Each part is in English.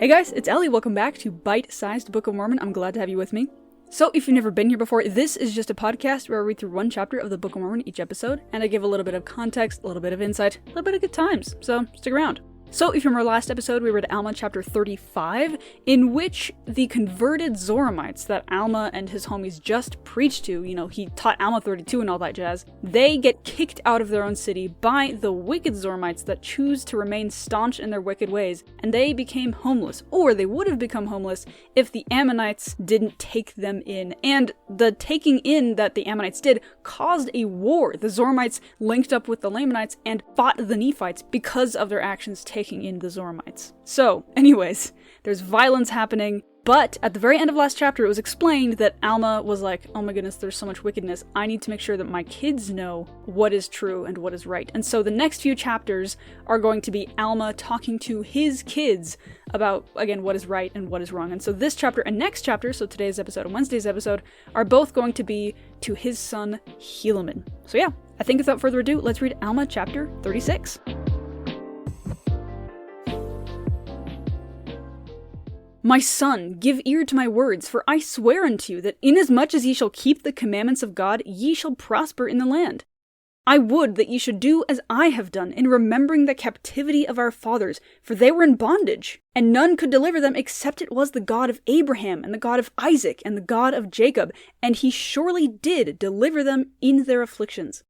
Hey guys, it's Ellie. Welcome back to Bite-Sized Book of Mormon. I'm glad to have you with me. So, if you've never been here before, this is just a podcast where I read through one chapter of the Book of Mormon each episode, and I give a little bit of context, a little bit of insight, a little bit of good times, so stick around. So, if you remember last episode, we read Alma chapter 35, in which the converted Zoramites that Alma and his homies just preached to, he taught Alma 32 and all that jazz, they get kicked out of their own city by the wicked Zoramites that choose to remain staunch in their wicked ways, and they became homeless, or they would have become homeless if the Ammonites didn't take them in. And the taking in that the Ammonites did caused a war. The Zoramites linked up with the Lamanites and fought the Nephites because of their actions taking in the Zoramites. So, anyways, there's violence happening, but at the very end of last chapter, it was explained that Alma was like, oh my goodness, there's so much wickedness. I need to make sure that my kids know what is true and what is right. And so the next few chapters are going to be Alma talking to his kids about, again, what is right and what is wrong. And so this chapter and next chapter, so today's episode and Wednesday's episode, are both going to be to his son, Helaman. So yeah, I think without further ado, let's read Alma chapter 36. My son, give ear to my words, for I swear unto you that inasmuch as ye shall keep the commandments of God, ye shall prosper in the land. I would that ye should do as I have done in remembering the captivity of our fathers, for they were in bondage, and none could deliver them except it was the God of Abraham, and the God of Isaac, and the God of Jacob, and he surely did deliver them in their afflictions.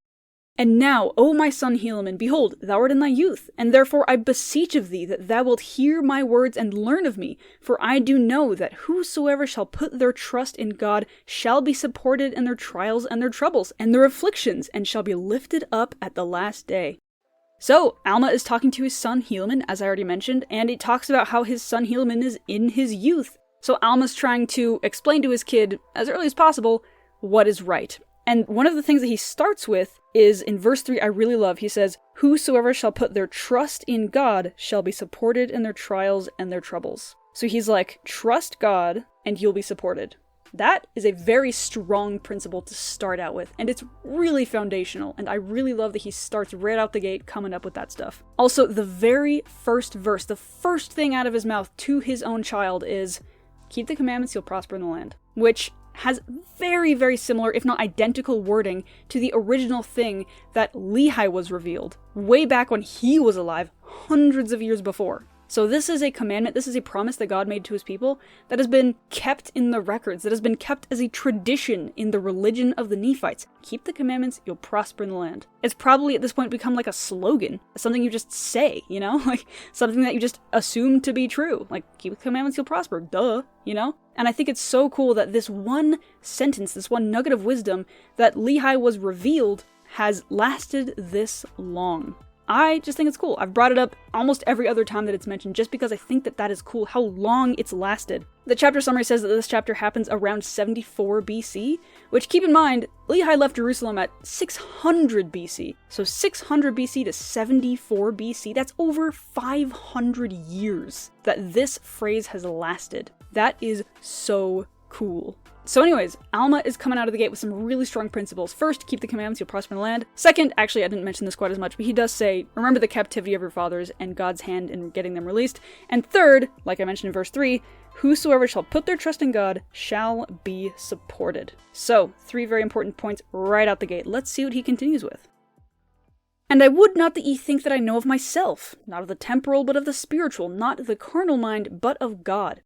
And now, O my son Helaman, behold, thou art in thy youth, and therefore I beseech of thee that thou wilt hear my words and learn of me, for I do know that whosoever shall put their trust in God shall be supported in their trials and their troubles and their afflictions, and shall be lifted up at the last day. So, Alma is talking to his son Helaman, as I already mentioned, and it talks about how his son Helaman is in his youth. So Alma's trying to explain to his kid, as early as possible, what is right. And one of the things that he starts with is, in verse 3, I really love, he says, whosoever shall put their trust in God shall be supported in their trials and their troubles. So he's like, trust God and you'll be supported. That is a very strong principle to start out with, and it's really foundational, and I really love that he starts right out the gate coming up with that stuff. Also, the very first verse, the first thing out of his mouth to his own child is, keep the commandments, you'll prosper in the land. Which has very, very similar, if not identical wording to the original thing that Lehi was revealed way back when he was alive, hundreds of years before. So this is a commandment, this is a promise that God made to his people that has been kept in the records, that has been kept as a tradition in the religion of the Nephites. Keep the commandments, you'll prosper in the land. It's probably at this point become like a slogan, something you just say, like something that you just assume to be true. Like, keep the commandments, you'll prosper, duh, And I think it's so cool that this one sentence, this one nugget of wisdom that Lehi was revealed has lasted this long. I just think it's cool. I've brought it up almost every other time that it's mentioned just because I think that that is cool, how long it's lasted. The chapter summary says that this chapter happens around 74 BC, which, keep in mind, Lehi left Jerusalem at 600 BC. So 600 BC to 74 BC, that's over 500 years that this phrase has lasted. That is so cool. So anyways, Alma is coming out of the gate with some really strong principles. First, keep the commandments, you'll prosper in the land. Second, actually I didn't mention this quite as much, but he does say, remember the captivity of your fathers and God's hand in getting them released. And third, like I mentioned in verse 3, whosoever shall put their trust in God shall be supported. So, 3 very important points right out the gate. Let's see what he continues with. And I would not that ye think that I know of myself, not of the temporal, but of the spiritual, not the carnal mind, but of God.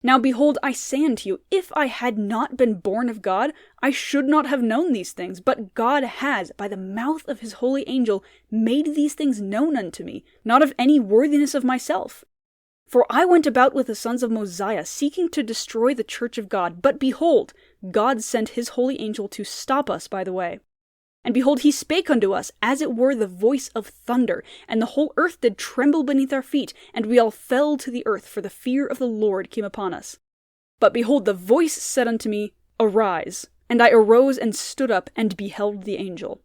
Now behold, I say unto you, if I had not been born of God, I should not have known these things, but God has, by the mouth of his holy angel, made these things known unto me, not of any worthiness of myself. For I went about with the sons of Mosiah, seeking to destroy the church of God, but behold, God sent his holy angel to stop us by the way. And behold, he spake unto us, as it were the voice of thunder, and the whole earth did tremble beneath our feet, and we all fell to the earth, for the fear of the Lord came upon us. But behold, the voice said unto me, Arise. And I arose and stood up, and beheld the angel.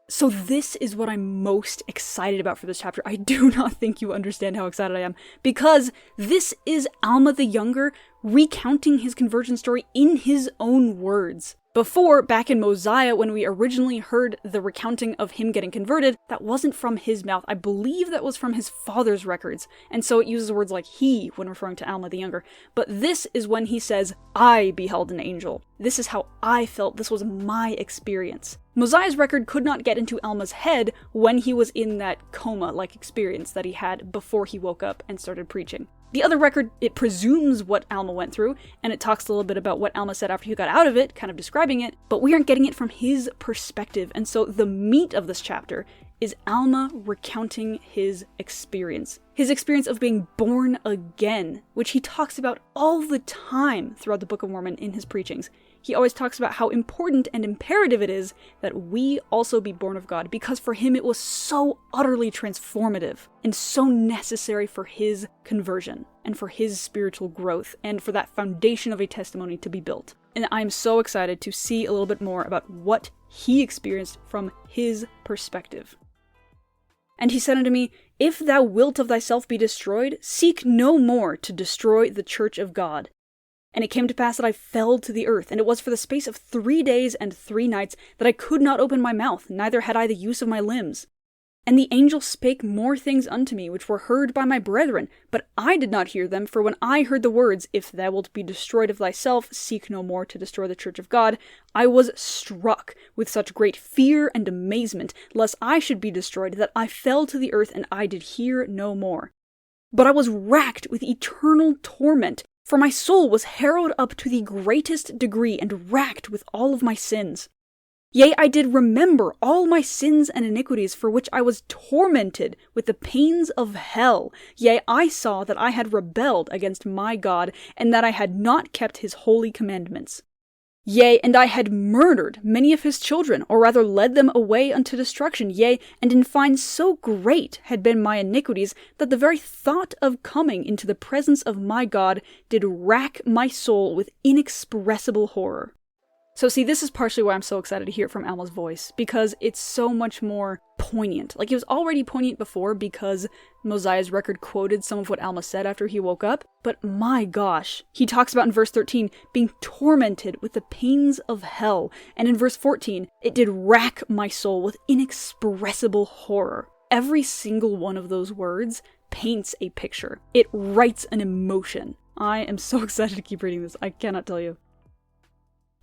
So this is what I'm most excited about for this chapter. I do not think you understand how excited I am, because this is Alma the Younger recounting his conversion story in his own words. Before, back in Mosiah, when we originally heard the recounting of him getting converted, that wasn't from his mouth. I believe that was from his father's records, and so it uses words like he when referring to Alma the younger. But this is when he says, I beheld an angel. This is how I felt. This was my experience. Mosiah's record could not get into Alma's head when he was in that coma-like experience that he had before he woke up and started preaching. The other record, it presumes what Alma went through, and it talks a little bit about what Alma said after he got out of it, kind of describing it, but we aren't getting it from his perspective, and so the meat of this chapter is Alma recounting his experience of being born again, which he talks about all the time throughout the Book of Mormon in his preachings. He always talks about how important and imperative it is that we also be born of God, because for him it was so utterly transformative and so necessary for his conversion and for his spiritual growth and for that foundation of a testimony to be built. And I'm so excited to see a little bit more about what he experienced from his perspective. And he said unto me, If thou wilt of thyself be destroyed, seek no more to destroy the church of God. And it came to pass that I fell to the earth, and it was for the space of 3 days and 3 nights that I could not open my mouth, neither had I the use of my limbs. And the angel spake more things unto me, which were heard by my brethren, but I did not hear them, for when I heard the words, If thou wilt be destroyed of thyself, seek no more to destroy the church of God, I was struck with such great fear and amazement, lest I should be destroyed, that I fell to the earth, and I did hear no more. But I was racked with eternal torment, for my soul was harrowed up to the greatest degree, and racked with all of my sins. Yea, I did remember all my sins and iniquities, for which I was tormented with the pains of hell. Yea, I saw that I had rebelled against my God, and that I had not kept his holy commandments. Yea, and I had murdered many of his children, or rather led them away unto destruction. Yea, and in fine so great had been my iniquities, that the very thought of coming into the presence of my God did rack my soul with inexpressible horror. So see, this is partially why I'm so excited to hear it from Alma's voice, because it's so much more poignant. Like, it was already poignant before because Mosiah's record quoted some of what Alma said after he woke up, but my gosh, he talks about in verse 13 being tormented with the pains of hell, and in verse 14, it did rack my soul with inexpressible horror. Every single one of those words paints a picture. It writes an emotion. I am so excited to keep reading this, I cannot tell you.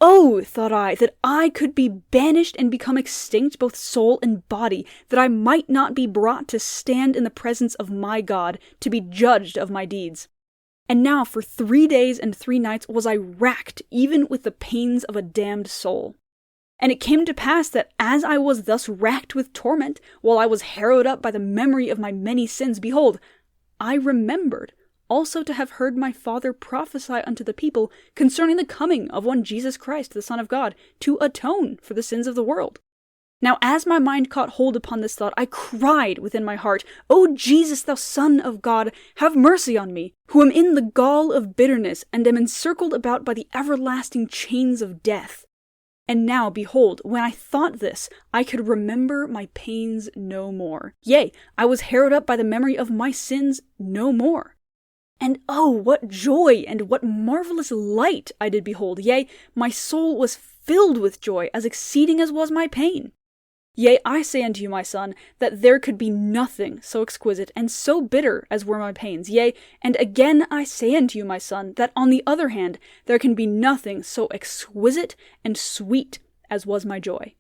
Oh, thought I, that I could be banished and become extinct both soul and body, that I might not be brought to stand in the presence of my God, to be judged of my deeds. And now for 3 days and 3 nights was I racked even with the pains of a damned soul. And it came to pass that as I was thus racked with torment, while I was harrowed up by the memory of my many sins, behold, I remembered also to have heard my father prophesy unto the people concerning the coming of one Jesus Christ, the Son of God, to atone for the sins of the world. Now as my mind caught hold upon this thought, I cried within my heart, O Jesus, thou Son of God, have mercy on me, who am in the gall of bitterness, and am encircled about by the everlasting chains of death. And now, behold, when I thought this, I could remember my pains no more. Yea, I was harrowed up by the memory of my sins no more. And oh, what joy and what marvelous light I did behold! Yea, my soul was filled with joy, as exceeding as was my pain. Yea, I say unto you, my son, that there could be nothing so exquisite and so bitter as were my pains. Yea, and again I say unto you, my son, that on the other hand there can be nothing so exquisite and sweet as was my joy.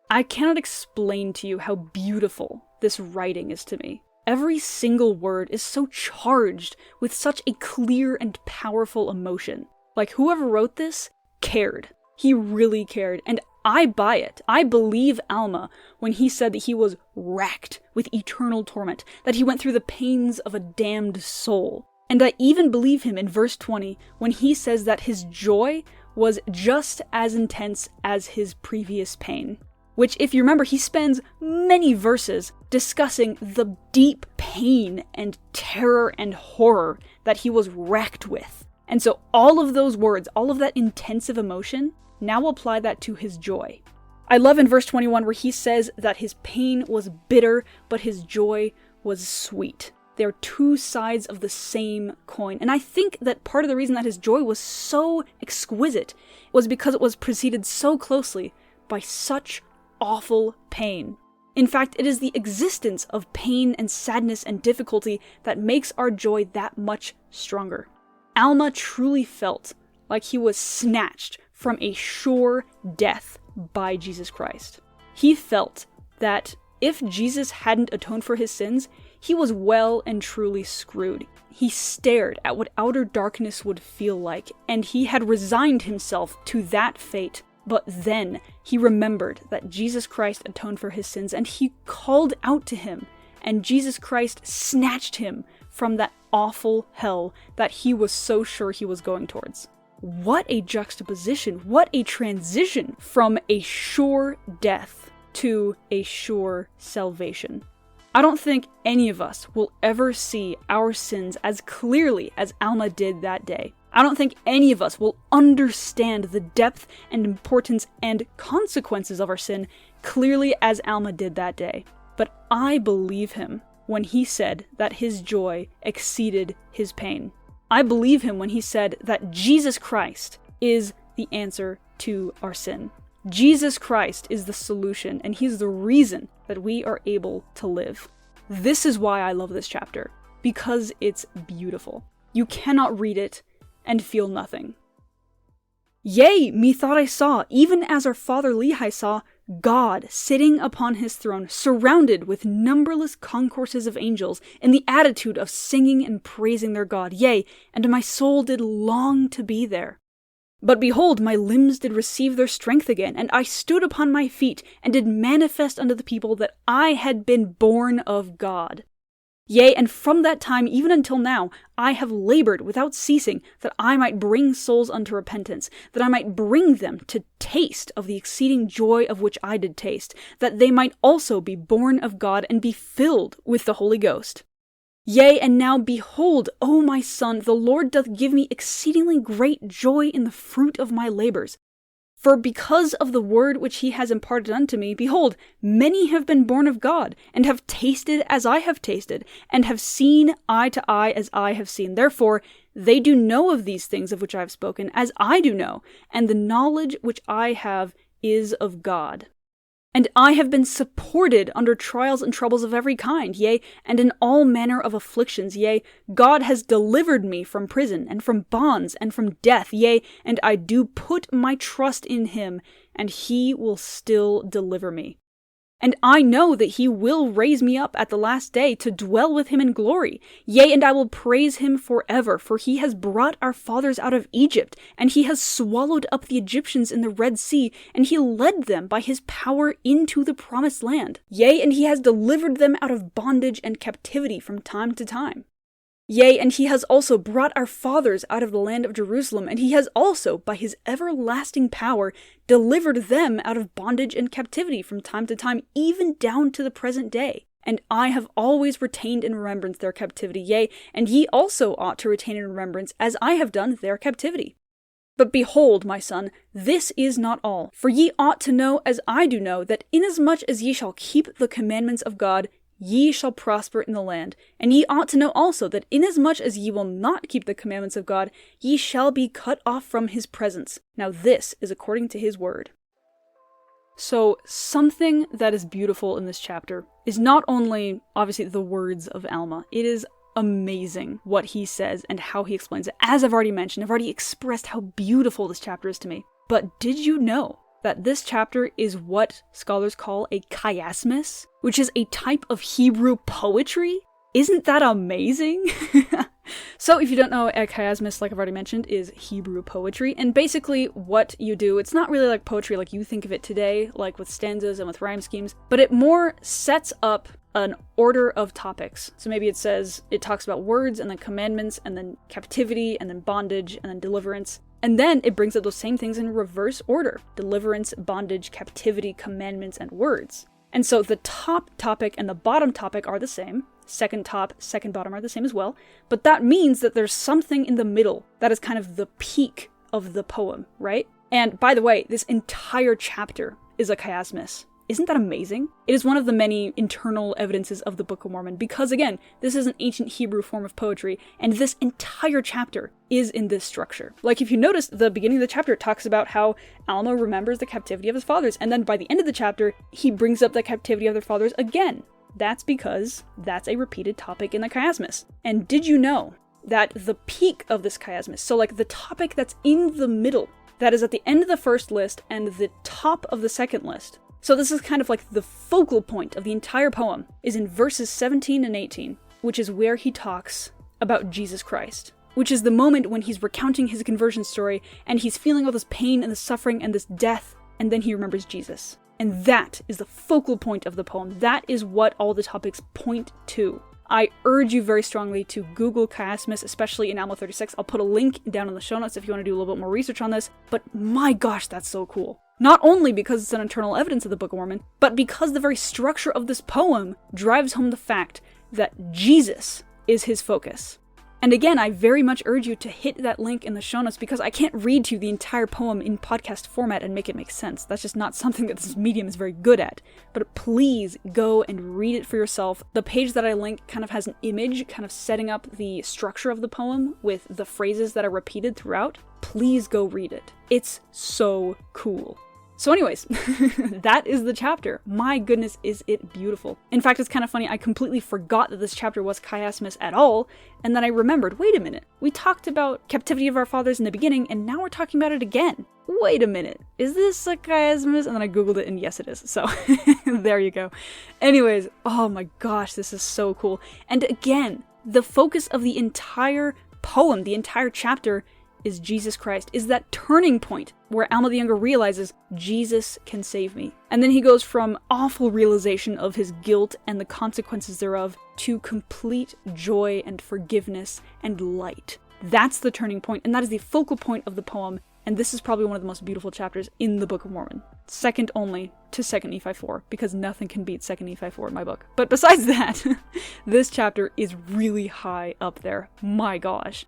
I cannot explain to you how beautiful this writing is to me. Every single word is so charged with such a clear and powerful emotion. Like, whoever wrote this cared. He really cared, and I buy it. I believe Alma when he said that he was racked with eternal torment, that he went through the pains of a damned soul. And I even believe him in verse 20 when he says that his joy was just as intense as his previous pain. Which, if you remember, he spends many verses discussing the deep pain and terror and horror that he was racked with. And so all of those words, all of that intensive emotion, now apply that to his joy. I love in verse 21 where he says that his pain was bitter, but his joy was sweet. They're two sides of the same coin. And I think that part of the reason that his joy was so exquisite was because it was preceded so closely by such awful pain. In fact, it is the existence of pain and sadness and difficulty that makes our joy that much stronger. Alma truly felt like he was snatched from a sure death by Jesus Christ. He felt that if Jesus hadn't atoned for his sins, he was well and truly screwed. He stared at what outer darkness would feel like, and he had resigned himself to that fate. But then he remembered that Jesus Christ atoned for his sins, and he called out to him, and Jesus Christ snatched him from that awful hell that he was so sure he was going towards. What a juxtaposition, what a transition from a sure death to a sure salvation. I don't think any of us will ever see our sins as clearly as Alma did that day. I don't think any of us will understand the depth and importance and consequences of our sin clearly as Alma did that day. But I believe him when he said that his joy exceeded his pain. I believe him when he said that Jesus Christ is the answer to our sin. Jesus Christ is the solution, and he's the reason that we are able to live. This is why I love this chapter, because it's beautiful. You cannot read it and feel nothing. Yea, methought I saw, even as our father Lehi saw, God sitting upon his throne, surrounded with numberless concourses of angels, in the attitude of singing and praising their God. Yea, and my soul did long to be there. But behold, my limbs did receive their strength again, and I stood upon my feet, and did manifest unto the people that I had been born of God. Yea, and from that time even until now, I have labored without ceasing, that I might bring souls unto repentance, that I might bring them to taste of the exceeding joy of which I did taste, that they might also be born of God and be filled with the Holy Ghost. Yea, and now behold, O my son, the Lord doth give me exceedingly great joy in the fruit of my labors. For because of the word which he has imparted unto me, behold, many have been born of God, and have tasted as I have tasted, and have seen eye to eye as I have seen. Therefore, they do know of these things of which I have spoken, as I do know, and the knowledge which I have is of God. And I have been supported under trials and troubles of every kind, yea, and in all manner of afflictions, yea, God has delivered me from prison, and from bonds, and from death, yea, and I do put my trust in him, and he will still deliver me. And I know that he will raise me up at the last day to dwell with him in glory. Yea, and I will praise him forever, for he has brought our fathers out of Egypt, and he has swallowed up the Egyptians in the Red Sea, and he led them by his power into the promised land. Yea, and he has delivered them out of bondage and captivity from time to time. Yea, and he has also brought our fathers out of the land of Jerusalem, and he has also, by his everlasting power, delivered them out of bondage and captivity from time to time, even down to the present day. And I have always retained in remembrance their captivity, yea, and ye also ought to retain in remembrance, as I have done, their captivity. But behold, my son, this is not all. For ye ought to know, as I do know, that inasmuch as ye shall keep the commandments of God, ye shall prosper in the land. And ye ought to know also that inasmuch as ye will not keep the commandments of God, ye shall be cut off from his presence. Now this is according to his word. So something that is beautiful in this chapter is not only, obviously, the words of Alma. It is amazing what he says and how he explains it. As I've already mentioned, I've already expressed how beautiful this chapter is to me. But did you know that this chapter is what scholars call a chiasmus, which is a type of Hebrew poetry? Isn't that amazing? So if you don't know, a chiasmus, like I've already mentioned, is Hebrew poetry. And basically what you do, it's not really like poetry like you think of it today, like with stanzas and with rhyme schemes, but it more sets up an order of topics. So maybe it talks about words and then commandments and then captivity and then bondage and then deliverance. And then it brings up those same things in reverse order. Deliverance, bondage, captivity, commandments, and words. And so the top topic and the bottom topic are the same. Second top, second bottom are the same as well. But that means that there's something in the middle that is kind of the peak of the poem, right? And by the way, this entire chapter is a chiasmus. Isn't that amazing? It is one of the many internal evidences of the Book of Mormon because, again, this is an ancient Hebrew form of poetry, and this entire chapter is in this structure. Like, if you notice, the beginning of the chapter talks about how Alma remembers the captivity of his fathers, and then by the end of the chapter, he brings up the captivity of their fathers again. That's because that's a repeated topic in the chiasmus. And did you know that the peak of this chiasmus, so like the topic that's in the middle, that is at the end of the first list and the top of the second list, so this is kind of like the focal point of the entire poem, is in verses 17 and 18, which is where he talks about Jesus Christ, which is the moment when he's recounting his conversion story and he's feeling all this pain and the suffering and this death, and then he remembers Jesus. And that is the focal point of the poem. That is what all the topics point to. I urge you very strongly to Google chiasmus, especially in Alma 36. I'll put a link down in the show notes if you want to do a little bit more research on this, but my gosh, that's so cool. Not only because it's an internal evidence of the Book of Mormon, but because the very structure of this poem drives home the fact that Jesus is his focus. And again, I very much urge you to hit that link in the show notes because I can't read to you the entire poem in podcast format and make it make sense. That's just not something that this medium is very good at. But please go and read it for yourself. The page that I link kind of has an image kind of setting up the structure of the poem with the phrases that are repeated throughout. Please go read it. It's so cool. So anyways, that is the chapter. My goodness, is it beautiful. In fact, it's kind of funny, I completely forgot that this chapter was chiasmus at all, and then I remembered, wait a minute, we talked about captivity of our fathers in the beginning, and now we're talking about it again. Wait a minute, is this a chiasmus? And then I googled it, and yes it is, so there you go. Anyways, oh my gosh, this is so cool. And again, the focus of the entire poem, the entire chapter, is Jesus Christ, is that turning point where Alma the Younger realizes Jesus can save me. And then he goes from awful realization of his guilt and the consequences thereof to complete joy and forgiveness and light. That's the turning point, and that is the focal point of the poem, and this is probably one of the most beautiful chapters in the Book of Mormon. Second only to 2 Nephi 4, because nothing can beat 2 Nephi 4 in my book. But besides that, this chapter is really high up there. My gosh.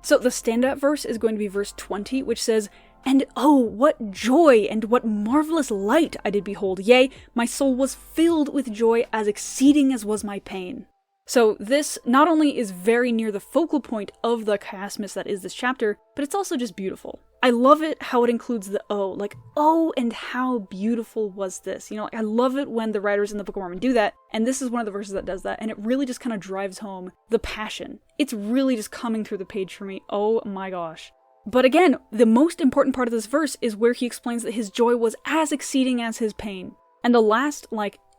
So the standout verse is going to be verse 20, which says, "And oh, what joy and what marvelous light I did behold! Yea, my soul was filled with joy as exceeding as was my pain." So this not only is very near the focal point of the chiasmus that is this chapter, but it's also just beautiful. I love it how it includes the oh, like, oh, and how beautiful was this? You know, I love it when the writers in the Book of Mormon do that, and this is one of the verses that does that, and it really just kind of drives home the passion. It's really just coming through the page for me. Oh my gosh. But again, the most important part of this verse is where he explains that his joy was as exceeding as his pain. And the last,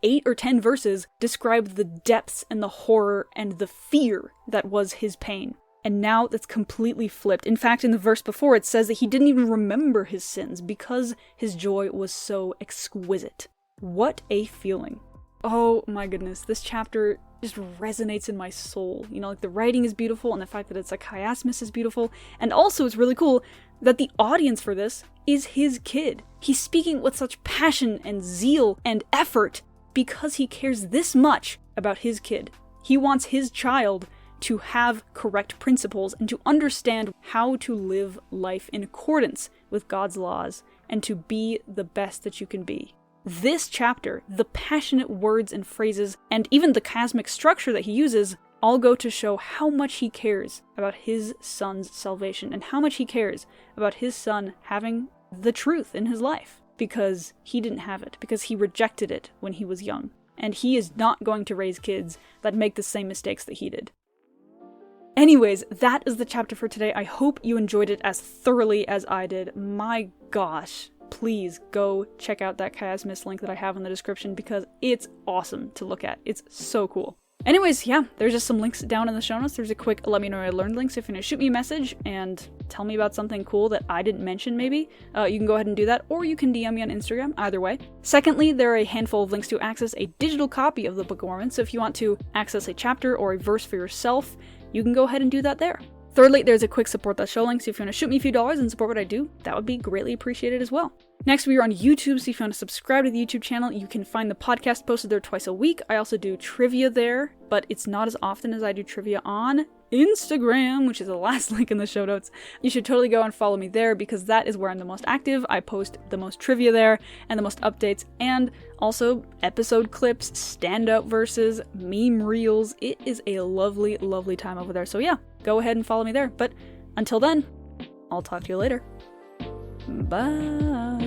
8 or 10 verses describe the depths and the horror and the fear that was his pain. And now that's completely flipped. In fact, in the verse before, it says that he didn't even remember his sins because his joy was so exquisite. What a feeling. Oh my goodness, this chapter just resonates in my soul. You know, like the writing is beautiful, and the fact that it's a chiasmus is beautiful. And also, it's really cool that the audience for this is his kid. He's speaking with such passion and zeal and effort because he cares this much about his kid. He wants his child to have correct principles and to understand how to live life in accordance with God's laws and to be the best that you can be. This chapter, the passionate words and phrases, and even the chiasmic structure that he uses all go to show how much he cares about his son's salvation and how much he cares about his son having the truth in his life, because he didn't have it, because he rejected it when he was young. And he is not going to raise kids that make the same mistakes that he did. Anyways, that is the chapter for today. I hope you enjoyed it as thoroughly as I did. My gosh, please go check out that chiasmus link that I have in the description because it's awesome to look at. It's so cool. Anyways, yeah, there's just some links down in the show notes. There's a quick let me know what I learned links if you're gonna shoot me a message and tell me about something cool that I didn't mention maybe. You can go ahead and do that, or you can DM me on Instagram, either way. Secondly, there are a handful of links to access a digital copy of the Book of Mormon, so if you want to access a chapter or a verse for yourself, you can go ahead and do that there. Thirdly, there's a quick support that show link, so if you want to shoot me a few dollars and support what I do, that would be greatly appreciated as well. Next, we are on YouTube, so if you want to subscribe to the YouTube channel, you can find the podcast posted there twice a week. I also do trivia there, but it's not as often as I do trivia on Instagram, which is the last link in the show notes. You should totally go and follow me there because that is where I'm the most active. I post the most trivia there and the most updates, and also episode clips, standout verses, meme reels. It is a lovely, lovely time over there. So yeah, go ahead and follow me there. But until then, I'll talk to you later. Bye.